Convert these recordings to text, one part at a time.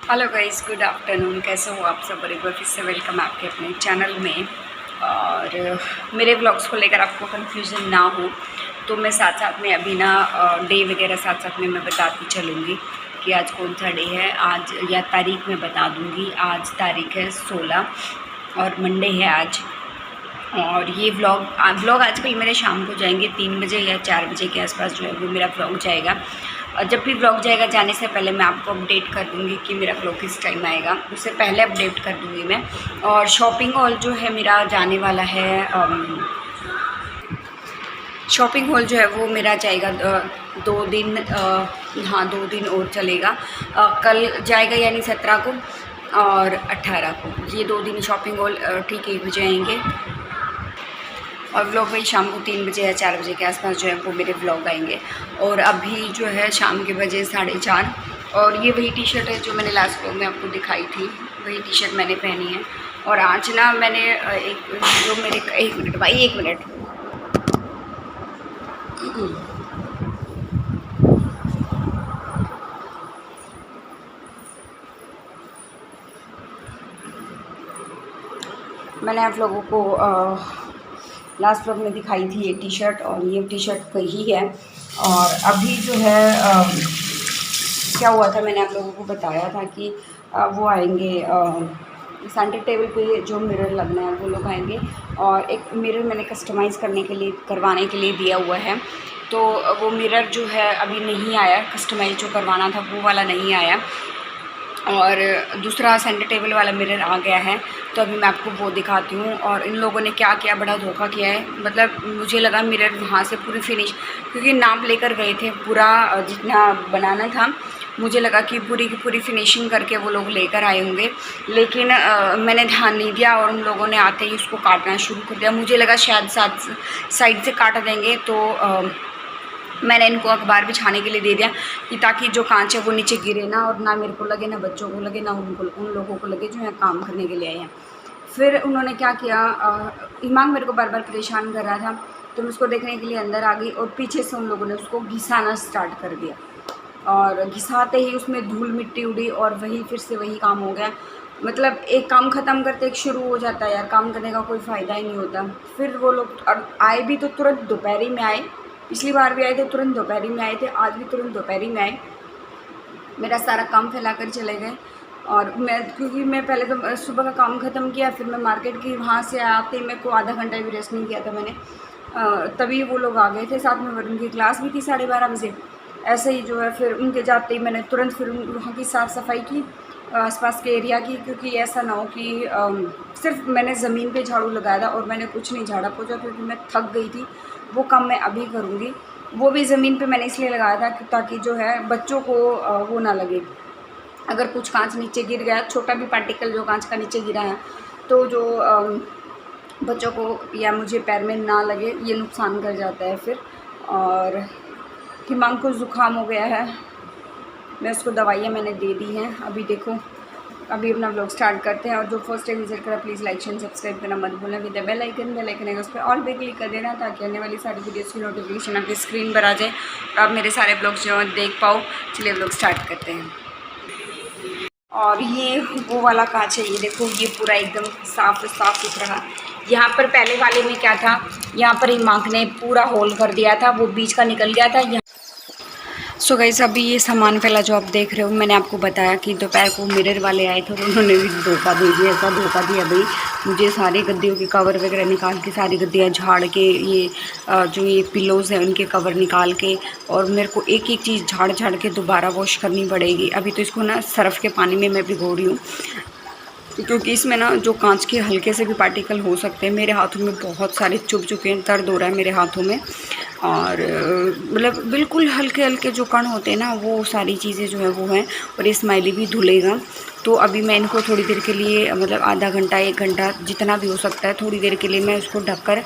Hello guys, good afternoon. कैसे हो आप सब? और एक बार फिर से वेलकम आपके अपने चैनल में। और मेरे व्लॉग्स को लेकर आपको कंफ्यूजन ना हो तो मैं साथ साथ में अभी ना डे वगैरह साथ साथ में मैं बताती चलूँगी कि आज कौन सा डे है। आज या तारीख मैं बता दूँगी। आज तारीख है 16 और मंडे है आज। और ये व्लॉग आजकल मेरे शाम को जाएंगे 3 बजे या 4 बजे के आसपास जो है वो मेरा व्लॉग जाएगा। और जब भी व्लॉग जाएगा जाने से पहले मैं आपको अपडेट कर दूंगी कि मेरा व्लॉग किस टाइम आएगा, उससे पहले अपडेट कर दूंगी मैं। और शॉपिंग हॉल जो है मेरा जाने वाला है, शॉपिंग हॉल जो है वो मेरा जाएगा 2 दिन, हाँ 2 दिन और चलेगा। कल जाएगा यानी 17 को और 18 को, ये 2 दिन शॉपिंग हॉल ठीक 1 बजे आएंगे। और व्लॉग वही शाम को 3 बजे या 4 बजे के आसपास जो है वो मेरे व्लॉग आएंगे। और अभी जो है शाम के बजे 4:30। और ये वही टी शर्ट है जो मैंने लास्ट व्लॉग में आपको दिखाई थी, वही टी शर्ट मैंने पहनी है। और आज ना मैंने एक जो मेरे 1 मिनट भाई 1 मिनट, मैंने आप लोगों को लास्ट व्लॉग में दिखाई थी ये टी शर्ट, और ये टी शर्ट वही है। और अभी जो है क्या हुआ था, मैंने आप लोगों को बताया था कि वो आएंगे सेंटर टेबल पे जो मिरर लगना है वो लोग आएंगे। और एक मिरर मैंने कस्टमाइज़ करवाने के लिए दिया हुआ है, तो वो मिरर जो है अभी नहीं आया, कस्टमाइज़ जो करवाना था वो वाला नहीं आया। और दूसरा सेंटर टेबल वाला मिरर आ गया है, तो अभी मैं आपको वो दिखाती हूँ। और इन लोगों ने क्या किया, बड़ा धोखा किया है। मतलब मुझे लगा मिरर वहाँ से पूरी फिनिश, क्योंकि नाप लेकर गए थे पूरा जितना बनाना था, मुझे लगा कि पूरी की पूरी फिनिशिंग करके वो लोग लेकर आए होंगे। लेकिन मैंने ध्यान नहीं दिया और उन लोगों ने आते ही उसको काटना शुरू कर दिया। मुझे लगा शायद साइड से काट देंगे, तो मैंने इनको अखबार बिछाने के लिए दे दिया कि ताकि जो कांच है वो नीचे गिरे ना, और ना मेरे को लगे, ना बच्चों को लगे, ना उन लोगों को लगे जो है काम करने के लिए आए हैं। फिर उन्होंने क्या किया, इमाम मेरे को बार बार परेशान कर रहा था, तो मैं उसको देखने के लिए अंदर आ गई और पीछे से उन लोगों ने उसको घिसाना स्टार्ट कर दिया। और घिसाते ही उसमें धूल मिट्टी उड़ी और वही फिर से वही काम हो गया। मतलब एक काम ख़त्म करते एक शुरू हो जाता है यार, काम करने का कोई फ़ायदा ही नहीं होता। फिर वो लोग आए भी तो तुरंत दोपहरी में आए, पिछली बार भी आए थे तुरंत दोपहरी में आए थे, आज भी तुरंत दोपहरी में आए, मेरा सारा काम फैला कर चले गए। और क्योंकि मैं पहले तो सुबह का काम ख़त्म किया, फिर मैं मार्केट की, वहाँ से आते मेरे को आधा घंटा भी रेस्ट नहीं किया था मैंने, तभी वो लोग आ गए थे साथ में। उनकी क्लास भी थी 12:30 बजे। ऐसे ही जो है फिर उनके जाते ही मैंने तुरंत फिर वहाँ की साफ़ सफाई की, आसपास के एरिया की, क्योंकि ऐसा ना हो कि सिर्फ मैंने ज़मीन पे झाड़ू लगाया था और मैंने कुछ नहीं झाड़ा पोंछा, क्योंकि मैं थक गई थी। वो काम मैं अभी करूँगी, वो भी ज़मीन पे मैंने इसलिए लगाया था ताकि जो है बच्चों को वो ना लगे, अगर कुछ कांच नीचे गिर गया, छोटा भी पार्टिकल जो कांच का नीचे गिरा है, तो जो बच्चों को या मुझे पैर में ना लगे, ये नुकसान कर जाता है फिर। और हिमांग को ज़ुकाम हो गया है, मैं उसको दवाइयाँ मैंने दे दी हैं। अभी देखो, अभी अपना व्लॉग स्टार्ट करते हैं। और जो फर्स्ट टाइम विजिट करा प्लीज़ लाइक शेयर सब्सक्राइब करना मत भूलना, विद बेल आइकन है उस पर ऑल पे क्लिक कर देना, ताकि आने वाली सारी वीडियोज़ की नोटिफिकेशन आपकी स्क्रीन पर आ जाए और आप मेरे सारे ब्लॉग्स जो देख पाओ। चलिए व्लॉग स्टार्ट करते हैं। और ये वो वाला कांच है, ये देखो, ये पूरा एकदम साफ़ सुथरा। यहाँ पर पहले वाले में क्या था, यहाँ पर हिमांक ने पूरा होल कर दिया था, वो बीच का निकल गया था। सो गाइस, अभी ये सामान फैला जो आप देख रहे हो, मैंने आपको बताया कि दोपहर को मिरर वाले आए थे, तो उन्होंने भी धोखा दे दिया। ऐसा धोखा दिया भाई, मुझे सारे गद्दियों के कवर वगैरह निकाल के, सारी गद्दियाँ झाड़ के, ये जो ये पिलोज़ हैं उनके कवर निकाल के, और मेरे को एक एक चीज़ झाड़ के दोबारा वॉश करनी पड़ेगी। अभी तो इसको ना सर्फ़ के पानी में मैं भिगो रही हूँ, क्योंकि इसमें ना जो कांच के हल्के से भी पार्टिकल हो सकते हैं। मेरे हाथों में बहुत सारे चुभ चुके हैं, दर्द हो रहा है मेरे हाथों में। और मतलब बिल्कुल हल्के हल्के जो कण होते हैं ना, वो सारी चीज़ें जो है वो हैं। और ये स्माइली भी धुलेगा, तो अभी मैं इनको थोड़ी देर के लिए, मतलब आधा घंटा 1 घंटा जितना भी हो सकता है, थोड़ी देर के लिए मैं इसको ढककर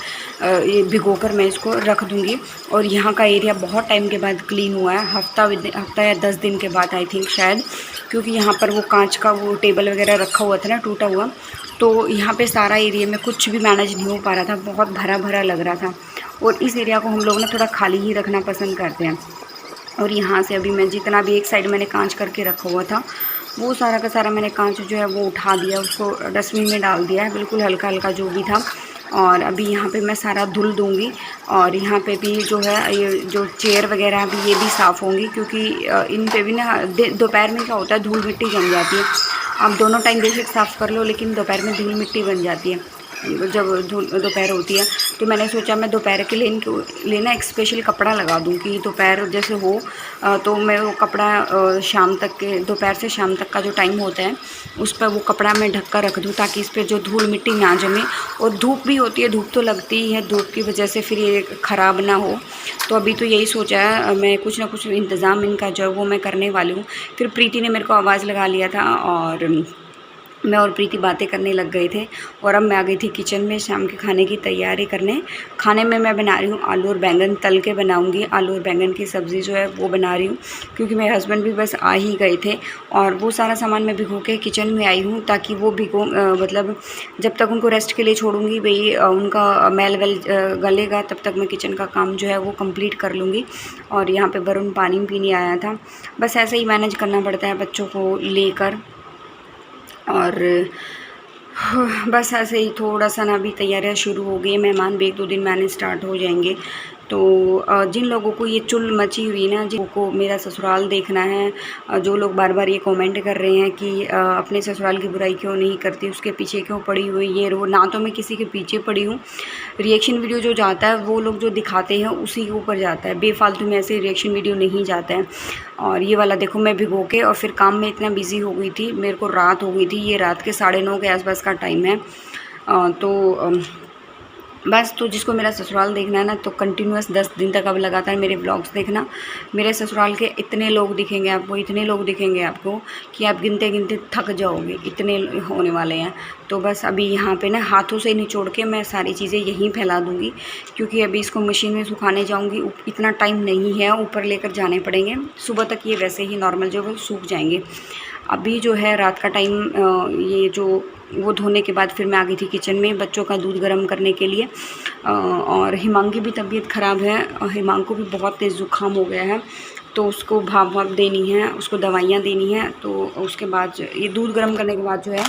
ये भिगोकर मैं इसको रख दूँगी। और यहाँ का एरिया बहुत टाइम के बाद क्लीन हुआ है, हफ्ता या 10 दिन के बाद आई थिंक शायद, क्योंकि यहाँ पर वो कांच का वो टेबल वगैरह रखा हुआ था ना, टूटा हुआ, तो यहाँ पे सारा एरिया में कुछ भी मैनेज नहीं हो पा रहा था, बहुत भरा भरा लग रहा था। और इस एरिया को हम लोग ना थोड़ा खाली ही रखना पसंद करते हैं। और यहाँ से अभी मैं जितना भी एक साइड मैंने कांच करके रखा हुआ था, वो सारा का सारा मैंने कांच जो है वो उठा दिया, उसको डस्टबिन में डाल दिया है, बिल्कुल हल्का हल्का जो भी था। और अभी यहाँ पे मैं सारा धुल दूँगी और यहाँ पे भी जो है ये जो चेयर वगैरह भी ये भी साफ़ होंगी, क्योंकि इन पे भी ना दोपहर में क्या होता है धूल मिट्टी जम जाती है। आप दोनों टाइम बेशक साफ़ कर लो, लेकिन दोपहर में धूल मिट्टी बन जाती है जब दोपहर होती है। तो मैंने सोचा मैं दोपहर के लिए इनको लेना एक स्पेशल कपड़ा लगा दूँ कि दोपहर जैसे हो तो मैं वो कपड़ा शाम तक के, दोपहर से शाम तक का जो टाइम होता है उस पर वो कपड़ा मैं ढक कर रख दूँ, ताकि इस पर जो धूल मिट्टी ना जमे। और धूप भी होती है, धूप तो लगती ही है, धूप की वजह से फिर ये ख़राब ना हो। तो अभी तो यही सोचा है मैं, कुछ ना कुछ इंतज़ाम इनका जो है वो मैं करने वाली हूँ। फिर प्रीति ने मेरे को आवाज़ लगा लिया था और मैं और प्रीति बातें करने लग गए थे। और अब मैं आ गई थी किचन में शाम के खाने की तैयारी करने। खाने में मैं बना रही हूँ आलू और बैंगन, तल के बनाऊँगी। आलू और बैंगन की सब्ज़ी जो है वो बना रही हूँ, क्योंकि मेरे हस्बैंड भी बस आ ही गए थे और वो सारा सामान मैं भिगो के किचन में आई हूँ, ताकि वो मतलब जब तक उनको रेस्ट के लिए छोड़ूंगी भाई उनका मैल वैल गलेगा, तब तक मैं किचन का काम जो है वो कंप्लीट कर लूँगी। और यहाँ पे वरुण पानी पीने आया था। बस ऐसे ही मैनेज करना पड़ता है बच्चों को लेकर। और बस ऐसे ही थोड़ा सा ना अभी तैयारियां शुरू हो गई, मेहमान भी 1-2 दिन में आने स्टार्ट हो जाएंगे। तो जिन लोगों को ये चुल मची हुई ना, जिनको मेरा ससुराल देखना है, जो लोग बार बार ये कमेंट कर रहे हैं कि अपने ससुराल की बुराई क्यों नहीं करती, उसके पीछे क्यों पड़ी हुई, ये रो ना, तो मैं किसी के पीछे पड़ी हूँ। रिएक्शन वीडियो जो जाता है वो लोग जो दिखाते हैं उसी के ऊपर जाता है, बेफालतू में ऐसे रिएक्शन वीडियो नहीं जाता है। और ये वाला देखो मैं भिगो के और फिर काम में इतना बिजी हो गई थी, मेरे को रात हो गई थी, ये रात के 9:30 के आसपास का टाइम है। बस तो जिसको मेरा ससुराल देखना है ना, तो कंटिन्यूस 10 दिन तक अब लगातार मेरे व्लॉग्स देखना। मेरे ससुराल के इतने लोग दिखेंगे आपको, इतने लोग दिखेंगे आपको कि आप गिनते गिनते थक जाओगे, इतने होने वाले हैं। तो बस अभी यहाँ पे ना हाथों से निचोड़ के मैं सारी चीज़ें यहीं फैला दूँगी, क्योंकि अभी इसको मशीन में सुखाने जाऊँगी, इतना टाइम नहीं है, ऊपर लेकर जाने पड़ेंगे। सुबह तक ये वैसे ही नॉर्मल जो है सूख जाएंगे। अभी जो है रात का टाइम, ये जो वो धोने के बाद फिर मैं आ गई थी किचन में बच्चों का दूध गर्म करने के लिए। और हिमांग की भी तबीयत ख़राब है और हिमांग को भी बहुत तेज़ ज़ुकाम हो गया है, तो उसको भाप देनी है, उसको दवाइयाँ देनी है। तो उसके बाद ये दूध गर्म करने के बाद जो है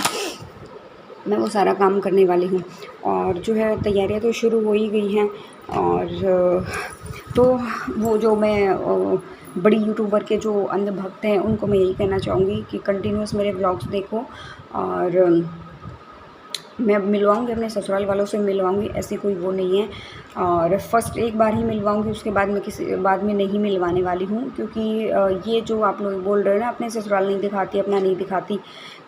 मैं वो सारा काम करने वाली हूँ। और जो है तैयारियाँ तो शुरू हो ही गई हैं। और तो वो जो मैं बड़ी यूट्यूबर के जो अंध भक्त हैं उनको मैं यही कहना चाहूँगी कि कंटिन्यूस मेरे व्लॉग्स देखो। और मैं मिलवाऊँगी अपने ससुराल वालों से, मिलवाऊँगी, ऐसी कोई वो नहीं है। और फर्स्ट एक बार ही मिलवाऊँगी, उसके बाद मैं किसी बाद में नहीं मिलवाने वाली हूँ, क्योंकि ये जो आप लोग बोल रहे हो ना अपने ससुराल नहीं दिखाती, अपना नहीं दिखाती,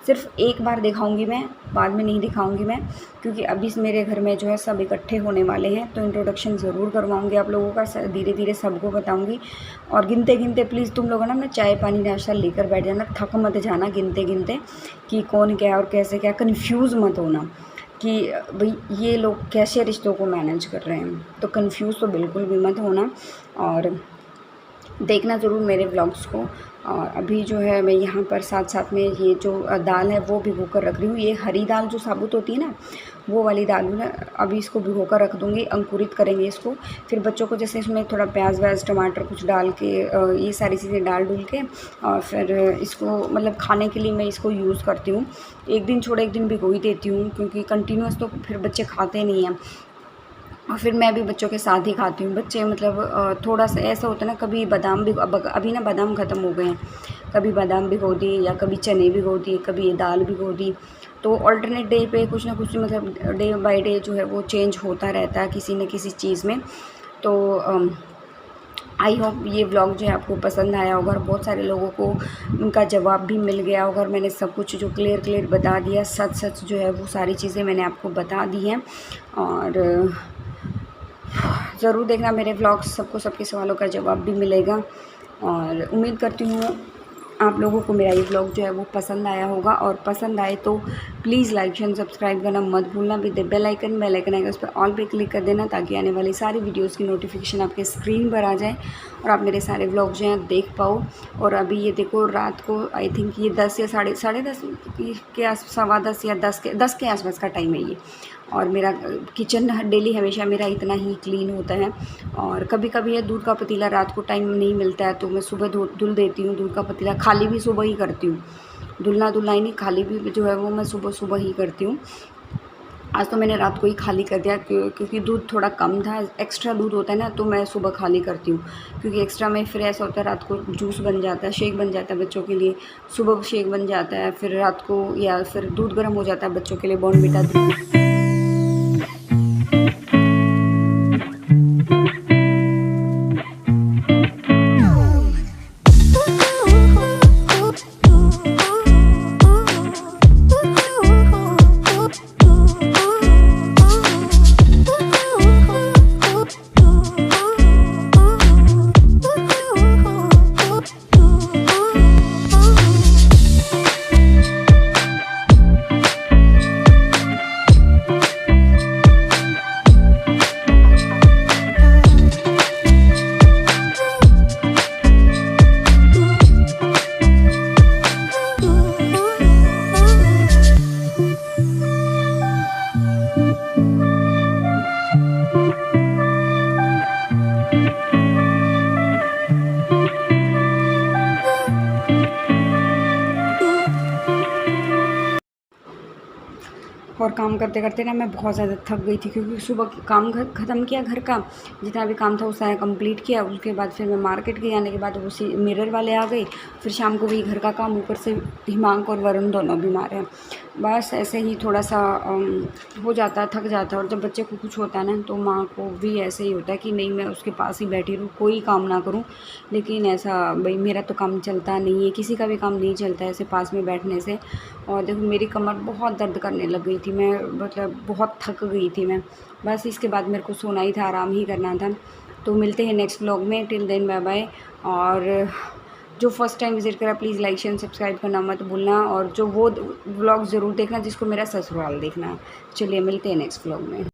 सिर्फ एक बार दिखाऊंगी मैं, बाद में नहीं दिखाऊंगी मैं, क्योंकि अभी मेरे घर में जो है सब इकट्ठे होने वाले हैं। तो इंट्रोडक्शन ज़रूर करवाऊंगी आप लोगों का, धीरे धीरे सबको बताऊंगी। और गिनते गिनते प्लीज़ तुम लोग ना अपना चाय पानी नाश्ता लेकर बैठ जाना, थक मत जाना गिनते गिनते कि कौन क्या और कैसे क्या, कन्फ्यूज़ मत होना कि भाई ये लोग कैसे रिश्तों को मैनेज कर रहे हैं। तो कन्फ्यूज़ तो बिल्कुल भी मत होना और देखना ज़रूर मेरे व्लॉग्स को। और अभी जो है मैं यहाँ पर साथ साथ में ये जो दाल है वो भिगो कर रख रही हूँ। ये हरी दाल जो साबुत होती है ना, वो वाली दाल हूँ ना, अभी इसको भिगो कर रख दूँगी, अंकुरित करेंगे इसको। फिर बच्चों को जैसे इसमें थोड़ा प्याज व्याज टमाटर कुछ डाल के ये सारी चीज़ें डाल डूल के और फिर इसको मतलब खाने के लिए मैं इसको यूज़ करती हूँ। एक दिन छोड़ एक दिन भिगो ही देती हूँ, क्योंकि कंटिन्यूस तो फिर बच्चे खाते नहीं हैं। और फिर मैं भी बच्चों के साथ ही खाती हूँ। बच्चे मतलब थोड़ा सा ऐसा होता है ना, कभी बादाम भी, अभी ना बादाम ख़त्म हो गए हैं, कभी बादाम भिगो दिए या कभी चने भिगो दिए, कभी ये दाल भिगो दी। तो ऑल्टरनेट डे पे कुछ ना कुछ मतलब डे बाय डे जो है वो चेंज होता रहता है किसी न किसी चीज़ में। तो आई होप ये व्लॉग जो है आपको पसंद आया होगा और बहुत सारे लोगों को उनका जवाब भी मिल गया होगा। और मैंने सब कुछ जो क्लियर बता दिया, सच जो है वो सारी चीज़ें मैंने आपको बता दी हैं। और ज़रूर देखना मेरे व्लॉग्स, सबको सबके सवालों का जवाब भी मिलेगा। और उम्मीद करती हूँ आप लोगों को मेरा ये व्लॉग जो है वो पसंद आया होगा। और पसंद आए तो प्लीज़ लाइक एंड सब्सक्राइब करना मत भूलना। विद बेल आइकन आएगा, उस पर ऑल पे क्लिक कर देना, ताकि आने वाली सारी वीडियोस की नोटिफिकेशन आपके स्क्रीन पर आ जाए और आप मेरे सारे व्लॉग जो हैं देख पाओ। और अभी ये देखो रात को आई थिंक ये 10 या साढ़े 10 के आस, 10:15 या 10 के आसपास का टाइम है ये। और मेरा किचन डेली हमेशा मेरा इतना ही क्लीन होता है। और कभी कभी ये दूध का पतीला रात को टाइम नहीं मिलता है तो मैं सुबह धुल देती हूँ। दूध का पतीला खाली भी सुबह ही करती हूँ। धुलना धुलाई नहीं, खाली भी जो है वो मैं सुबह सुबह ही करती हूँ। आज तो मैंने रात को ही खाली कर दिया क्योंकि दूध थोड़ा कम था। एक्स्ट्रा दूध होता है ना तो मैं सुबह खाली करती हूँ, क्योंकि एक्स्ट्रा में फिर ऐसा होता है रात को जूस बन जाता है, शेक बन जाता है बच्चों के लिए, सुबह शेक बन जाता है, फिर रात को या फिर दूध गर्म हो जाता है बच्चों के लिए, बॉर्नविटा दूध। और काम करते करते ना मैं बहुत ज़्यादा थक गई थी, क्योंकि सुबह काम ख़त्म किया, घर का जितना भी काम था वो सारा कंप्लीट किया। उसके बाद फिर मैं मार्केट गई, आने के बाद वो मिरर वाले आ गए, फिर शाम को भी घर का काम, ऊपर से हिमांक और वरुण दोनों बीमार हैं। बस ऐसे ही थोड़ा सा हो जाता है, थक जाता है। और जब बच्चे को कुछ होता है ना तो माँ को भी ऐसे ही होता है कि नहीं मैं उसके पास ही बैठी रहूँ, कोई काम ना करूँ। लेकिन ऐसा भाई मेरा तो काम चलता नहीं है, किसी का भी काम नहीं चलता है ऐसे पास में बैठने से। और देखो मेरी कमर बहुत दर्द करने लग गई थी, मैं मतलब बहुत थक गई थी मैं। बस इसके बाद मेरे को सोना ही था, आराम ही करना था। तो मिलते हैं नेक्स्ट व्लॉग में, टिल देन बाय बाय। और जो फर्स्ट टाइम विज़िट करा प्लीज़ लाइक शेयर सब्सक्राइब करना मत भूलना, और जो वो व्लॉग ज़रूर देखना जिसको मेरा ससुराल देखना है। चलिए मिलते हैं नेक्स्ट व्लॉग में।